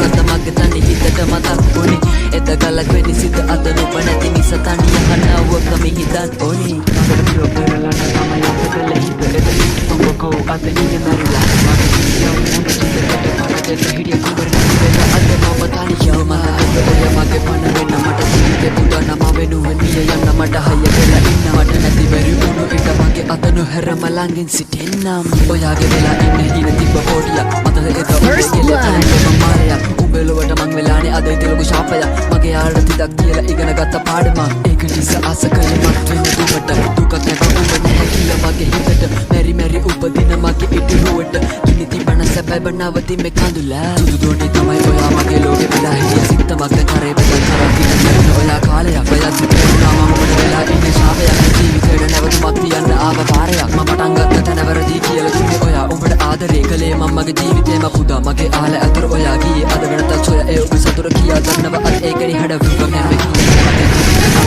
kata mage tani hitata matak oni eta galak weni sita atanu panati nisa tani hanawa kami hitan oni Pero perala na tamaya pedale hita edali Ongoko ate iye narila Mage hiya unga chinde kete mage dele hidiya kubarna vela ate mama tani yaw mata ate oya mage pana venna mata jivite pudana ma venuwe niya yanna mata haya vela inna mata nati beri unu ita mage atanu herama langin sitennam oyage vela inne hina tibba podiya mata eda ugele tani mamaya umbelowata mang velane ade telugu shapaya mage yaarati dak kiyala igana gatta paadama eka nisa asakale matwenna dumata dukak neka umbe naha kila mage hitata meri meri upadina mage itiruwata kini tibana sabai banawati me kandula tudu doni tamai oya mage loge vela hiya sitta mage kare beda karakina karna oya kalaya oya sitena mama mona vela inne shapaya ජීවිතේට නැවතුමක් තියන්න ආව පාරයක් මම පටන් ගත්ත තැන වැරදි කියලා කිව්වේ ඔයා උඹට ආදරේ කළේ මම මගේ ජීවිතේම පුදා මගේ ආල ඇතුර ඔයා ගියේ අද වෙනතත් ඔයා ඒ ඔබ සතුර කියා ගන්නව අද ඒකනි හැඩවුව නැමෙ කියලා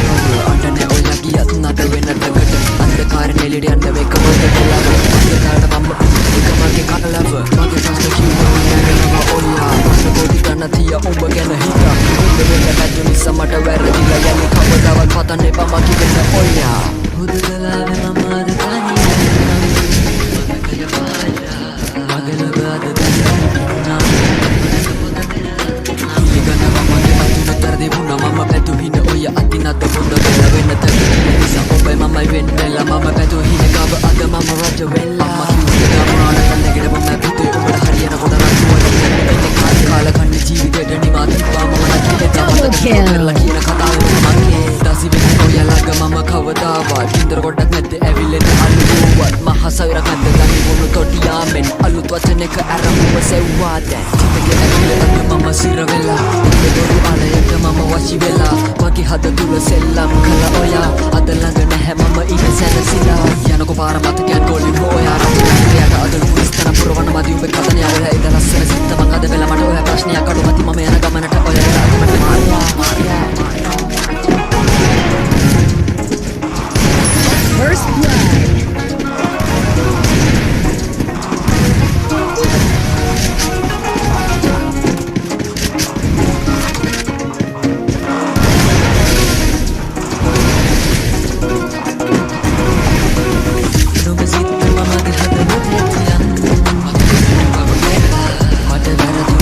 අඬන්නේ ඔයා ගියත් නට වෙනටකට අන්ධකාරේ නෙලියට යන්න මේක මොකද කියලා අන්ධකාරට මම එක මගේ කනලව මගේ ප්‍රශ්න කිව්වා නෑනවා ඔයා ප්‍රශ්න පොඩි ගන්න තියා උඹ ගැන හිතා උඹ වෙන්න බැද්ද නිසා මට වැරදිලා යන්නේ කවදාවත් පතන්න එපා මගේ වෙන්න ඔයා Hududalawe mamada tani Magakaya paya Magalabada tani Hiligana mamage atuna tarde buna mama petu hina oya atinata bunda vela venna tagi nisa obai mamai vennella mama petu hina kaba ada mama raja vella mama kiuga maana kannegeda mama pitu ubada hariyana koda raju wala kala kanni ජීවිතේට නිමාත මම නැති කරලා කියන කතාව මගේ දසි වෙන්නේ ඔයාලග මම කවදාවත් ඉන්දර ගොඩක් නැද්ද ඇවිල්ලෙන අලුවත් මහසවිර කද්ද ගනි වුණු තොටියාමෙන් අලුත් වචනයක අරමුව සෙව්වා දැන් චිතකේ ඇවිල්ලා මම සිර වෙලා දොරු අලයට මම වශි වෙලා මගේ හද තුල සෙල්ලම් කළා ඔයා අද ළඟ නැහැ මම ඉන්න සැනසීලා යනකො පාර මතකයන් ගොල්ලි ඔයා රටට අද පුස්තන පුරවන මදි උඹ කතනිය ඔයා ඉඳ ලස්සන සිත මං අද වෙලා මට ඔයා ප්‍රශ්නයක් අඩුමති මම යන ගමනට ඔයා First blood. Mama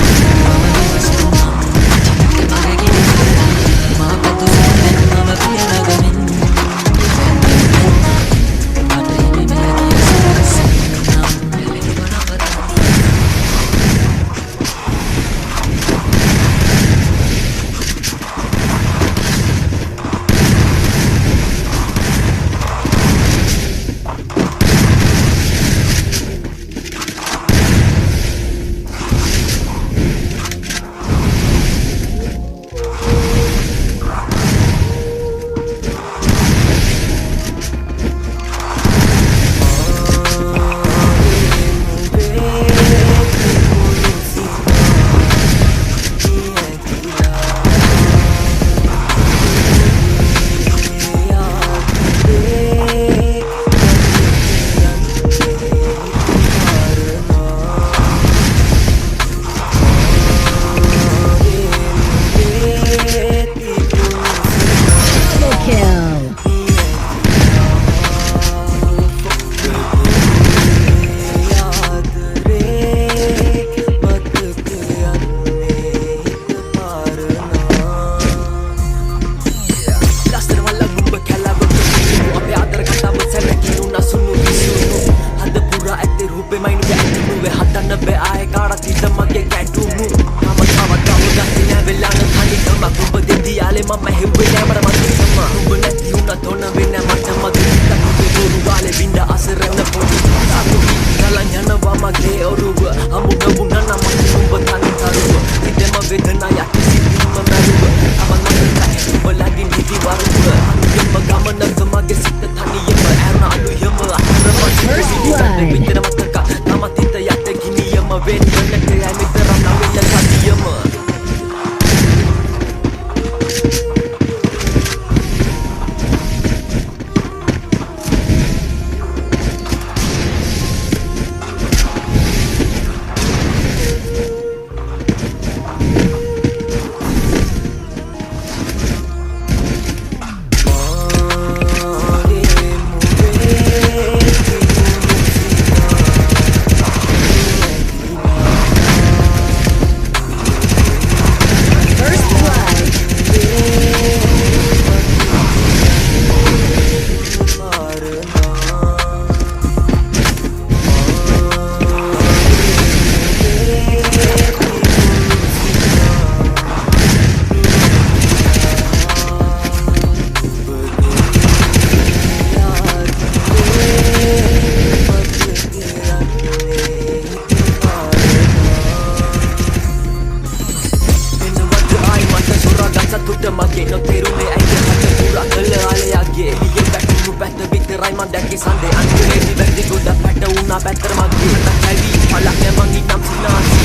උට මගේ නොතේරුනේ ඇයි හට පුරා කළ ආලයාගේ එළිය වැටුණු පැත්ත විතරයි මං දැක්කේ සඳේ අන්තිමේදී වැරදි ගොඩ පැට වුණා පැත්තට මගේ හැවි පලක් මං ඉන්නම් සිනාසි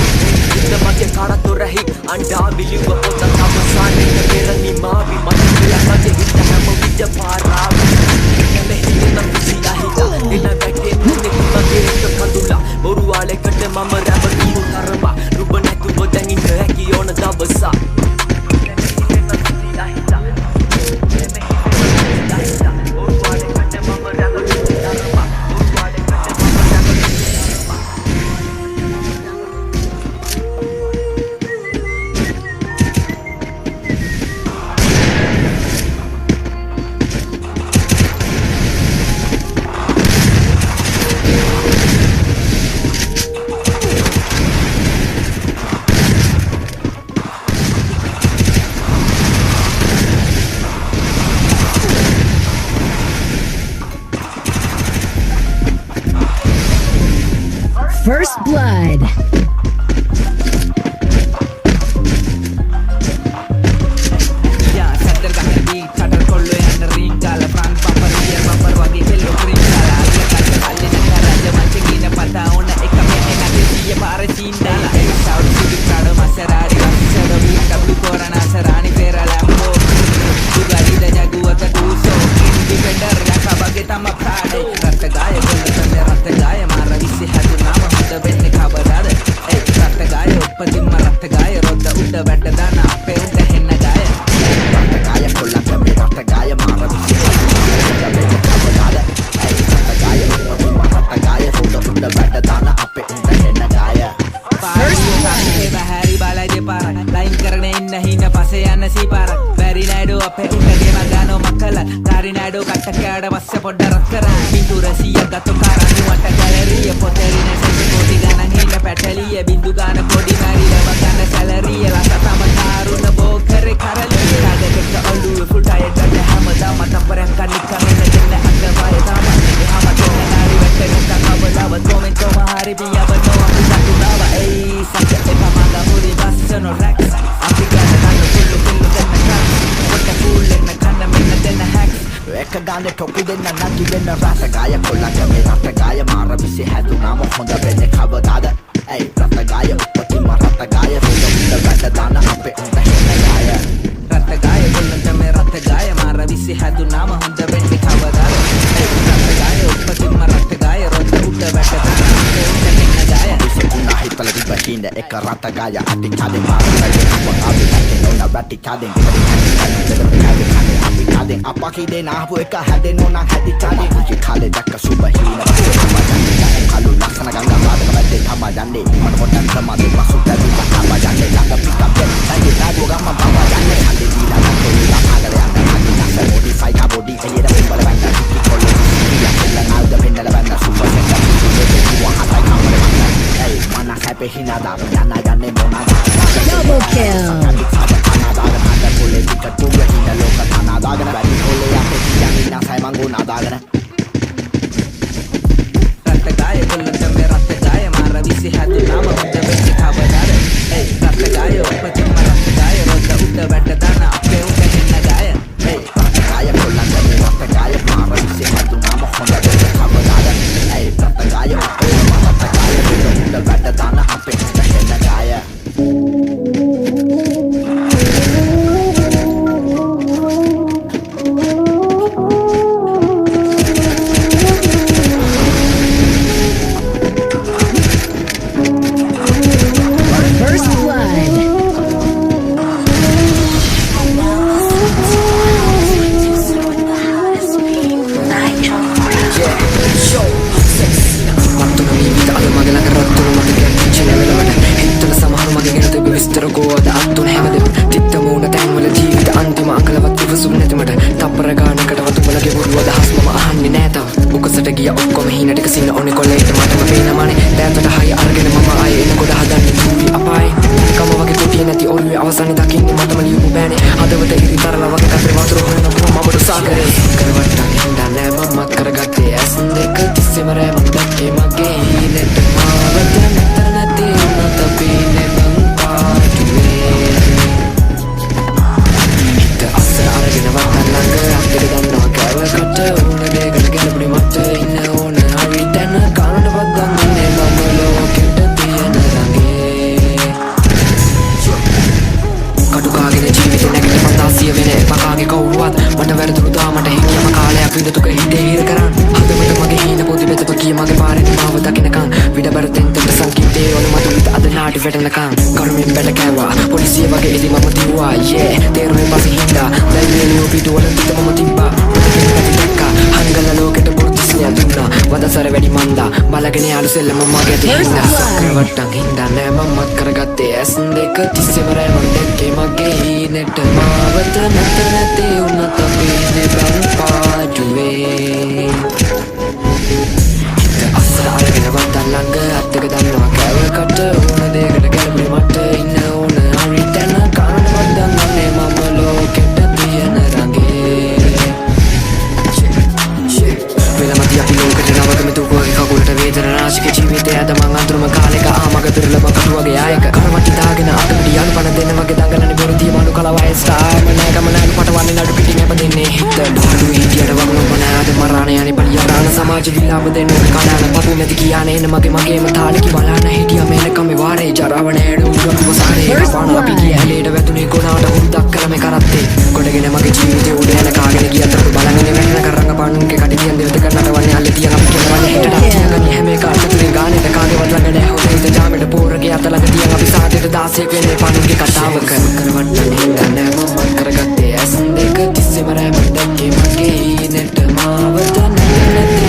ඉත මගේ කාරතොරහි අන්ඩා බිලිව පොත අවසානයේ පෙර නිමාවි මගේ කියලා මගේ හිත හැම විට පාරාව එන වැටේ නුනේ මගේ හිත කඳුලා බොරු ආලෙකට මම රැවටුණු තරමා රුබ නැතුව දැන් ඉන්න හැකි ඕන දවසා First blood. Gaya ating kading marami wang abi natin no na bati kading abi kading apa kide na hapu eka hade no na hadi kading kuji kale dakka subahina sama jande kalu laksana ganga bada kabade thama jande man hotan sama de masuk dari thama jande laga pickup jet lagi tadu gamma bawa jande hade dila nakko ila agale anda hadi nasa modify ka body kaya da bala banda ki kolle ya kella nalga pendala banda super center wa hatai kamare banda hey mana hape hinada yana jane mona Double kill. අවසන් දකින්නේ මටම ලියපු බෑනේ හදවත ඉරි තරලා වගේ කතරේ වතුර හොයන මමට සාගරේ කරවට්ටක් හින්දා නෑ මමත් කරගත්තේ ඇස් දෙක තිස්සෙම රෑම දැක්කේ මගේ හිලෙට මාව දැන් නැතර නැති මත පීනේ මං පාටුවේ බැට කෑවා පොලිසිය වගේ ඉදි මම තිව්වා yeah තේරුවේ පස්සේ හින්දා දැන් මේ ලියු පිටුවල තිත මම තිබ්බා දැක්කා හංගල ලෝකෙට පොර්තිසිය දුන්නා වදසර වැඩි මන්දා බලගෙන යාළු සෙල්ලම මගේ තින්දා සක්‍රවට්ටන් හින්දා නෑ මමත් කරගත්තේ ඇස් දෙක තිස්සෙම රෑ මං දැක්කේ මගේ හීනෙට මාවත නැත නැතේ උනත් අපේ නෙබන් පාජුවේ අස්සර අරගෙන වත්තන් ළඟ අත්තක දන්නවා කෑවකට ඕන දෙයකට ගැලපෙ මට ඉන්න ඕන හරි තැන කාණ වත්තන් අනේ මම ලෝකෙට තියෙන රඟේ වෙලමති අපි ලෝකෙට නවකම තුකුවගේ කකුලට වේදන රාශික ජීවිතය අද මං අඳුරම කාලෙක ආමග දුර්ලභ කටුවගේ ආයක කරමටි දාගෙන අතකට යන පණ දෙන්න වගේ දඟලන්නේ බොරුතිය මනු කලවයි ස්ටාර් මනෑ ගමනයි පටවන්නේ නඩු පිටින් හැපදෙන්නේ හිත ඩාඩු හිටියට වගුණු බනෑද මරාණ යන්නේ බලිය ප්‍රාණ සමාජ විලාප දෙන්න කඩාන පපු නැති කියානේ එන මගේම තාලෙකි බලන්න හිටියා මේනකම වාරේ ජරාව නෑඩු උගම සාරේ පාන අපි ගියලේට වැතුනේ කොනාට හුද්දක් කරමේ කරත්තේ කොටගෙන මගේ ජීවිතේ උඩ යන කාගෙන ගියතර බලන්නේ වැටෙන කරංග පානුන්ගේ කටි කියන දෙවිත කරනට වන්නේ අල්ලේ තියන අපි කියනවනේ හිටට තියගන්නේ හැම එකකට තුලින් ගානෙට කාගේවත් ළඟ නෑ හොදේ ජාමෙට පෝරගේ අත ළඟ තියන් අපි සාදෙට 16ක් වෙන්නේ පානුන්ගේ කතාවක කරවට්ටන් හින්දා නෑ මම කරගත්තේ ඇස් දෙක තිස්සෙම රෑ මම දැක්කේ මගේ ඊනෙට මාවත නැති